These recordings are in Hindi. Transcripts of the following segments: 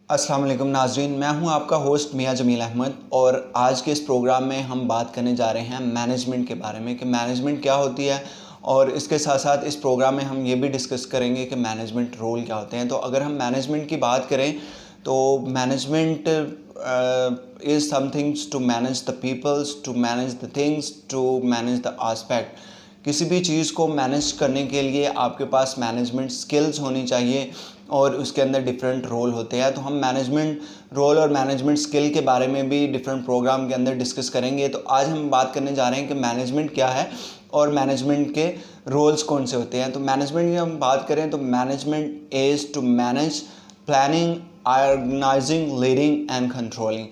अस्सलाम वालेकुम नाज़रीन, मैं हूं आपका होस्ट मियां जमील अहमद और आज के इस प्रोग्राम में हम बात करने जा रहे हैं मैनेजमेंट के बारे में कि मैनेजमेंट क्या होती है। और इसके साथ साथ इस प्रोग्राम में हम ये भी डिस्कस करेंगे कि मैनेजमेंट रोल क्या होते हैं। तो अगर हम मैनेजमेंट की बात करें तो management is somethings to manage the peoples, to manage the things, to manage the aspect. किसी भी चीज़ को मैनेज करने के लिए आपके पास मैनेजमेंट स्किल्स होनी चाहिए और उसके अंदर डिफरेंट रोल होते हैं। तो हम मैनेजमेंट रोल और मैनेजमेंट स्किल के बारे में भी डिफरेंट प्रोग्राम के अंदर डिस्कस करेंगे। तो आज हम बात करने जा रहे हैं कि मैनेजमेंट क्या है और मैनेजमेंट के रोल्स कौन से होते हैं। तो मैनेजमेंट की हम बात करें तो management is to manage, planning, organising, leading and controlling.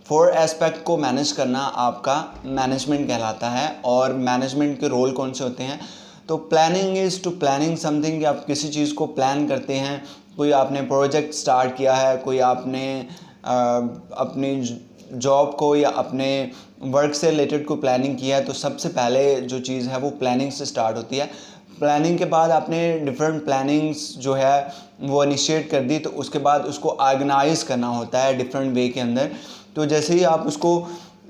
4 aspect को मैनेज करना आपका मैनेजमेंट कहलाता है। और मैनेजमेंट के रोल कौन से होते हैं? तो planning is to planning something, कि आप किसी चीज़ को प्लान करते हैं। कोई आपने प्रोजेक्ट स्टार्ट किया है, कोई आपने अपनी जॉब को या अपने वर्क से रिलेटेड कोई प्लानिंग किया है, तो सबसे पहले जो चीज़ है वो प्लानिंग से स्टार्ट होती है। प्लानिंग के बाद आपने डिफरेंट प्लानिंग्स जो है वो इनिशिएट कर दी, तो उसके बाद उसको ऑर्गेनाइज़ करना होता है डिफरेंट वे के अंदर। तो जैसे ही आप उसको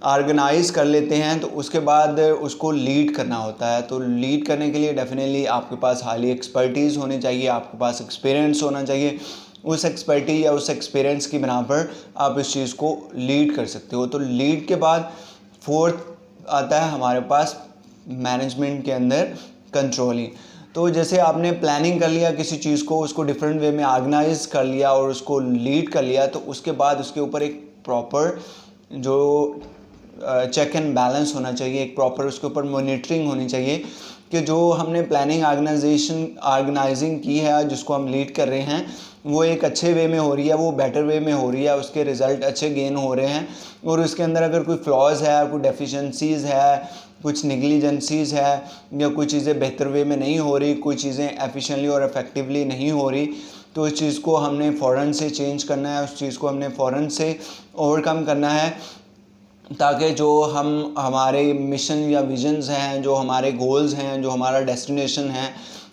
ऑर्गेनाइज़ कर लेते हैं तो उसके बाद उसको लीड करना होता है। तो लीड करने के लिए डेफिनेटली आपके पास हाईली एक्सपर्टीज़ होनी चाहिए, आपके पास एक्सपीरियंस होना चाहिए। उस एक्सपर्टी या उस एक्सपीरियंस की बिना पर आप इस चीज़ को लीड कर सकते हो। तो लीड के बाद फोर्थ आता है हमारे पास मैनेजमेंट के अंदर कंट्रोलिंग। तो जैसे आपने प्लानिंग कर लिया किसी चीज़ को, उसको डिफरेंट वे में ऑर्गेनाइज कर लिया और उसको लीड कर लिया, तो उसके बाद उसके ऊपर एक प्रॉपर जो चेक एंड बैलेंस होना चाहिए, एक प्रॉपर उसके ऊपर मॉनिटरिंग होनी चाहिए कि जो हमने प्लानिंग ऑर्गेनाइजिंग की है, जिसको हम लीड कर रहे हैं, वो एक अच्छे वे में हो रही है, वो बेटर वे में हो रही है, उसके रिज़ल्ट अच्छे गेन हो रहे हैं। और उसके अंदर अगर कोई फ्लॉज है, कोई डेफिशिएंसीज़ है, कुछ निगलिजेंसीज़ है या कोई चीज़ें बेहतर वे में नहीं हो रही, कोई चीज़ें एफिशिएंटली और इफ़ेक्टिवली नहीं हो रही, तो इस चीज़ को हमने फ़ौरन से चेंज करना है, उस चीज़ को हमने फ़ौरन से ओवरकम करना है, ताकि जो हम हमारे मिशन या विजन्स हैं, जो हमारे गोल्स हैं, जो हमारा डेस्टिनेशन है,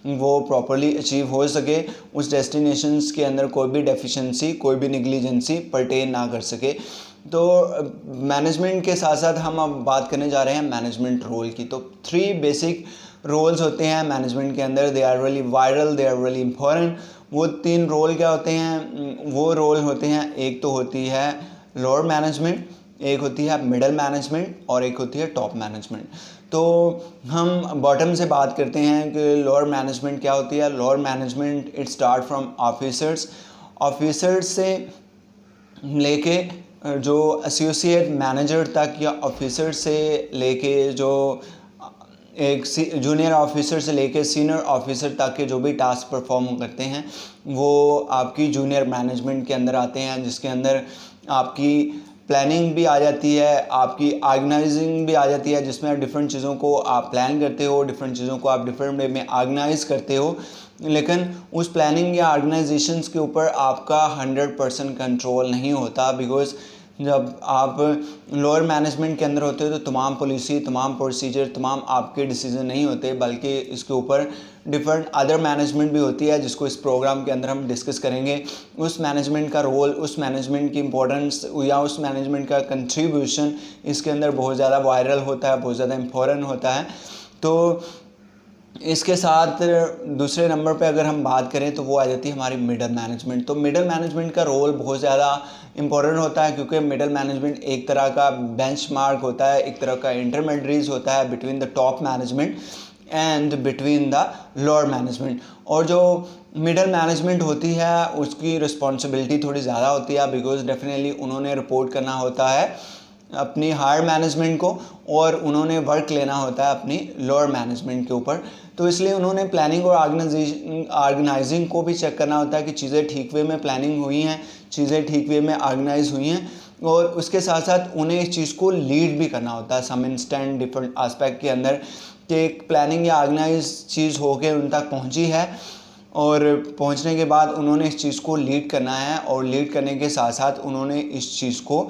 वो प्रॉपर्ली अचीव हो सके। उस डेस्टिनेशंस के अंदर कोई भी डेफिशिएंसी, कोई भी निगलिजेंसी पर्टेन ना कर सके। तो मैनेजमेंट के साथ साथ हम अब बात करने जा रहे हैं मैनेजमेंट रोल की। तो 3 बेसिक रोल्स होते हैं मैनेजमेंट के अंदर, they are really viral, they are really important. वो 3 रोल क्या होते हैं? वो रोल होते हैं, एक तो होती है लोअर मैनेजमेंट, एक होती है मिडल मैनेजमेंट और एक होती है टॉप मैनेजमेंट। तो हम बॉटम से बात करते हैं कि लोअर मैनेजमेंट क्या होती है। Lower management it start from officers से लेके जो एसोसिएट मैनेजर तक, या ऑफिसर से लेके जो एक जूनियर ऑफिसर से लेके सीनियर ऑफिसर तक के जो भी टास्क परफॉर्म करते हैं, वो आपकी जूनियर मैनेजमेंट के अंदर आते हैं, जिसके अंदर आपकी प्लानिंग भी आ जाती है, आपकी ऑर्गेनाइजिंग भी आ जाती है, जिसमें डिफरेंट चीज़ों को आप प्लान करते हो, डिफरेंट चीज़ों को आप डिफरेंट वे में ऑर्गेनाइज करते हो। लेकिन उस प्लानिंग या ऑर्गेनाइजेशंस के ऊपर आपका 100% कंट्रोल नहीं होता, बिकॉज़ जब आप लोअर मैनेजमेंट के अंदर होते हो तो तमाम पॉलिसी, तमाम प्रोसीजर, तमाम आपके डिसीजन नहीं होते, बल्कि इसके ऊपर डिफरेंट अदर मैनेजमेंट भी होती है, जिसको इस प्रोग्राम के अंदर हम डिस्कस करेंगे। उस मैनेजमेंट का रोल, उस मैनेजमेंट की इंपॉर्टेंस या उस मैनेजमेंट का कंट्रीब्यूशन इसके अंदर बहुत ज़्यादा वायरल होता है, बहुत ज़्यादा इम्पोर्टेंट होता है। तो इसके साथ दूसरे नंबर पे अगर हम बात करें तो वो आ जाती है हमारी मिडल मैनेजमेंट। तो मिडल मैनेजमेंट का रोल बहुत ज़्यादा इम्पोर्टेंट होता है, क्योंकि मिडल मैनेजमेंट एक तरह का बेंचमार्क होता है, एक तरह का इंटरमीडिएट होता है between the top management and between the lower management. और जो मिडल मैनेजमेंट होती है उसकी रिस्पॉन्सिबिलिटी थोड़ी ज़्यादा होती है, बिकॉज डेफिनेटली उन्होंने रिपोर्ट करना होता है अपनी हायर मैनेजमेंट को, और उन्होंने वर्क लेना होता है अपनी लोअर मैनेजमेंट के ऊपर। तो इसलिए उन्होंने प्लानिंग और ऑर्गेनाइजिंग को भी चेक करना होता है कि चीज़ें ठीक वे में प्लानिंग हुई हैं, चीज़ें ठीक वे में ऑर्गेनाइज हुई हैं, और उसके साथ साथ उन्हें इस चीज़ को लीड भी करना होता है सम इंस्टेंट डिफरेंट एस्पेक्ट के अंदर, कि एक प्लानिंग या ऑर्गेनाइज चीज़ होकर उन तक पहुँची है, और पहुंचने के बाद उन्होंने इस चीज़ को लीड करना है, और लीड करने के साथ साथ उन्होंने इस चीज़ को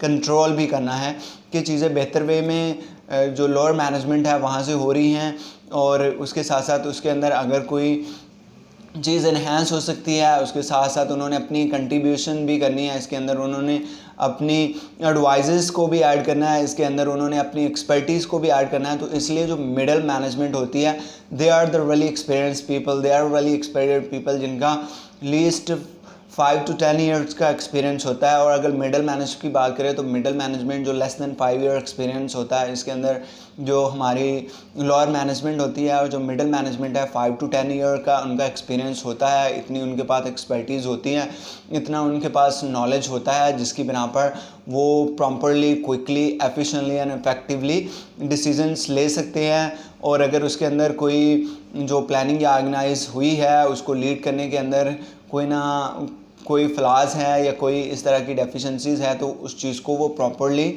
कंट्रोल भी करना है कि चीज़ें बेहतर वे में जो लोअर मैनेजमेंट है वहाँ से हो रही हैं, और उसके साथ साथ उसके अंदर अगर कोई चीज़ इन्हेंस हो सकती है। उसके साथ साथ उन्होंने अपनी कंट्रीब्यूशन भी करनी है, इसके अंदर उन्होंने अपनी एडवाइजेस को भी ऐड करना है, इसके अंदर उन्होंने अपनी एक्सपर्टीज़ को भी ऐड करना है। तो इसलिए जो मिडल मैनेजमेंट होती है, they are the really experience people, they are really experience people जिनका लीस्ट 5 to 10 ईयर्स का एक्सपीरियंस होता है। और अगर मिडल मैनेज की बात करें तो मिडल मैनेजमेंट जो लेस दैन 5 ईयर एक्सपीरियंस होता है, इसके अंदर जो हमारी लोअर मैनेजमेंट होती है और जो मिडल मैनेजमेंट है 5 to 10 ईयर का उनका एक्सपीरियंस होता है। इतनी उनके पास एक्सपर्टीज़ होती है, इतना उनके पास नॉलेज होता है जिसकी बिना पर वो properly, quickly, efficiently and effectively decisions ले सकते हैं। और अगर उसके अंदर कोई जो प्लानिंग या ऑर्गेनाइज हुई है उसको लीड करने के अंदर कोई फ्लॉज है या कोई इस तरह की डेफिशिएंसीज है, तो उस चीज़ को वो प्रॉपरली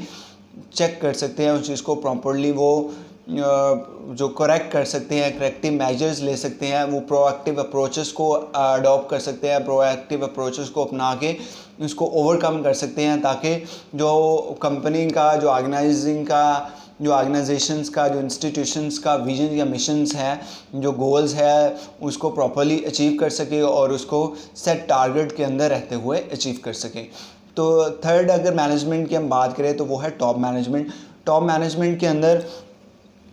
चेक कर सकते हैं, उस चीज़ को प्रॉपरली वो जो करेक्ट कर सकते हैं, करेक्टिव मेजर्स ले सकते हैं, वो प्रोएक्टिव अप्रोचेस को अडॉप्ट कर सकते हैं, प्रोएक्टिव अप्रोचेस को अपना के उसको ओवरकम कर सकते हैं, ताकि जो कंपनी का जो ऑर्गेनाइजेशंस का, जो इंस्टीट्यूशंस का विजन या मिशंस है, जो गोल्स है, उसको प्रॉपरली अचीव कर सके और उसको सेट टारगेट के अंदर रहते हुए अचीव कर सके। तो थर्ड अगर मैनेजमेंट की हम बात करें तो वो है टॉप मैनेजमेंट। टॉप मैनेजमेंट के अंदर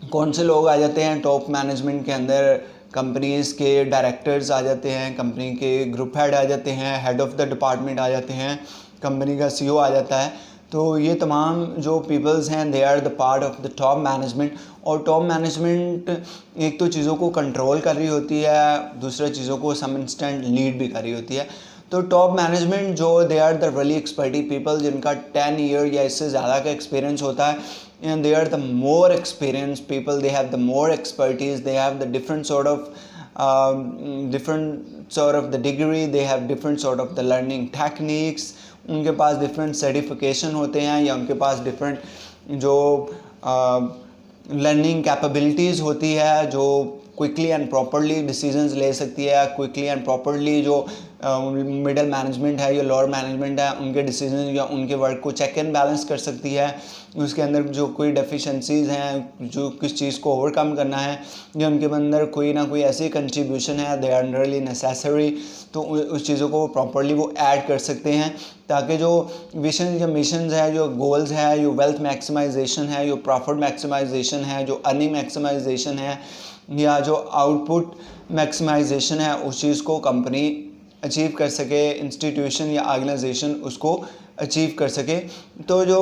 कौन से लोग आ जाते हैं? टॉप मैनेजमेंट के अंदर कंपनीज़ के डायरेक्टर्स आ जाते हैं, कंपनी के ग्रुप हेड आ जाते हैं, हेड ऑफ़ द डिपार्टमेंट आ जाते हैं, कंपनी का सीईओ आ जाता है। तो ये तमाम जो पीपल्स हैं they are the part of the top management. और टॉप मैनेजमेंट एक तो चीज़ों को कंट्रोल कर रही होती है, दूसरा चीज़ों को सम इंस्टेंट लीड भी कर रही होती है। तो टॉप मैनेजमेंट जो they are the really expertise people जिनका 10 ईयर या इससे ज़्यादा का एक्सपीरियंस होता है, and they are the more experienced people, they have the more expertise, they have the different sort of the degree, they have different sort of the learning techniques, उनके पास different certification होते हैं या उनके पास different जो लर्निंग कैपेबिलिटीज़ होती है, जो क्विकली एंड प्रॉपरली डिसीजंस ले सकती है, क्विकली एंड प्रॉपरली जो मिडल मैनेजमेंट है या लोअर मैनेजमेंट है उनके डिसीजन या उनके वर्क को चेक एंड बैलेंस कर सकती है। उसके अंदर जो कोई डेफिशिएंसीज हैं, जो किस चीज़ को ओवरकम करना है, या उनके अंदर कोई ना कोई ऐसी कंट्रीब्यूशन है दे आर रियली नेसेसरी, तो उस चीज़ों को प्रॉपरली वो ऐड कर सकते हैं, ताकि जो विजन या मिशंस है, जो गोल्स है, जो वेल्थ मैक्सिमाइजेशन है, जो प्रॉफिट मैक्सिमाइजेशन है, जो अर्निंग मैक्सिमाइजेशन है, या जो आउटपुट मैक्सिमाइजेशन है, उस चीज़ को कंपनी अचीव कर सके, इंस्टीट्यूशन या ऑर्गेनाइजेशन उसको अचीव कर सके। तो जो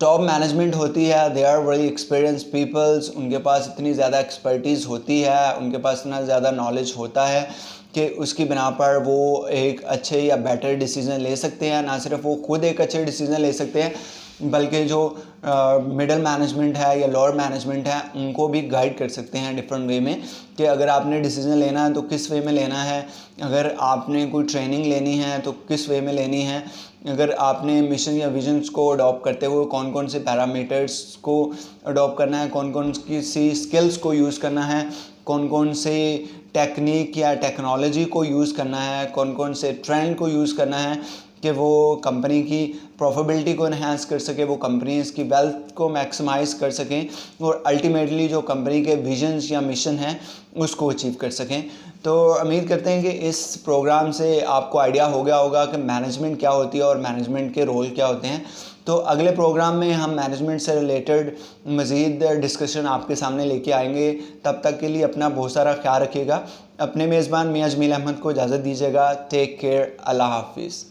टॉप मैनेजमेंट होती है they are very experience peoples, उनके पास इतनी ज़्यादा एक्सपर्टीज़ होती है, उनके पास इतना ज़्यादा नॉलेज होता है कि उसकी बिना पर वो एक अच्छे या बेटर डिसीज़न ले सकते हैं। ना सिर्फ वो खुद एक अच्छे डिसीज़न ले सकते हैं, बल्कि जो मिडल मैनेजमेंट है या लोअर मैनेजमेंट है उनको भी गाइड कर सकते हैं डिफरेंट वे में, कि अगर आपने डिसीज़न लेना है तो किस वे में लेना है, अगर आपने कोई ट्रेनिंग लेनी है तो किस वे में लेनी है, अगर आपने मिशन या विजन्स को अडॉप्ट करते हुए कौन कौन से पैरामीटर्स को अडॉप्ट करना है, कौन कौन सी स्किल्स को यूज़ करना है, कौन कौन से टेक्निक या टेक्नोलॉजी को यूज़ करना है, कौन कौन से ट्रेंड को यूज़ करना है कि वो कंपनी की प्रॉफिटेबिलिटी को इन्हांस कर सके, वो कंपनीज़ की वेल्थ को मैक्सिमाइज़ कर सकें और अल्टीमेटली जो कंपनी के विजन्स या मिशन हैं उसको अचीव कर सकें। तो उम्मीद करते हैं कि इस प्रोग्राम से आपको आइडिया हो गया होगा कि मैनेजमेंट क्या होती है और मैनेजमेंट के रोल क्या होते हैं। तो अगले प्रोग्राम में हम मैनेजमेंट से रिलेटेड मज़ीद डिस्कशन आपके सामने लेके आएंगे। तब तक के लिए अपना बहुत सारा ख्याल रखिएगा। अपने मेज़बान मियां जमील अहमद को इजाज़त दीजिएगा। Take care. अल्लाह हाफिज़।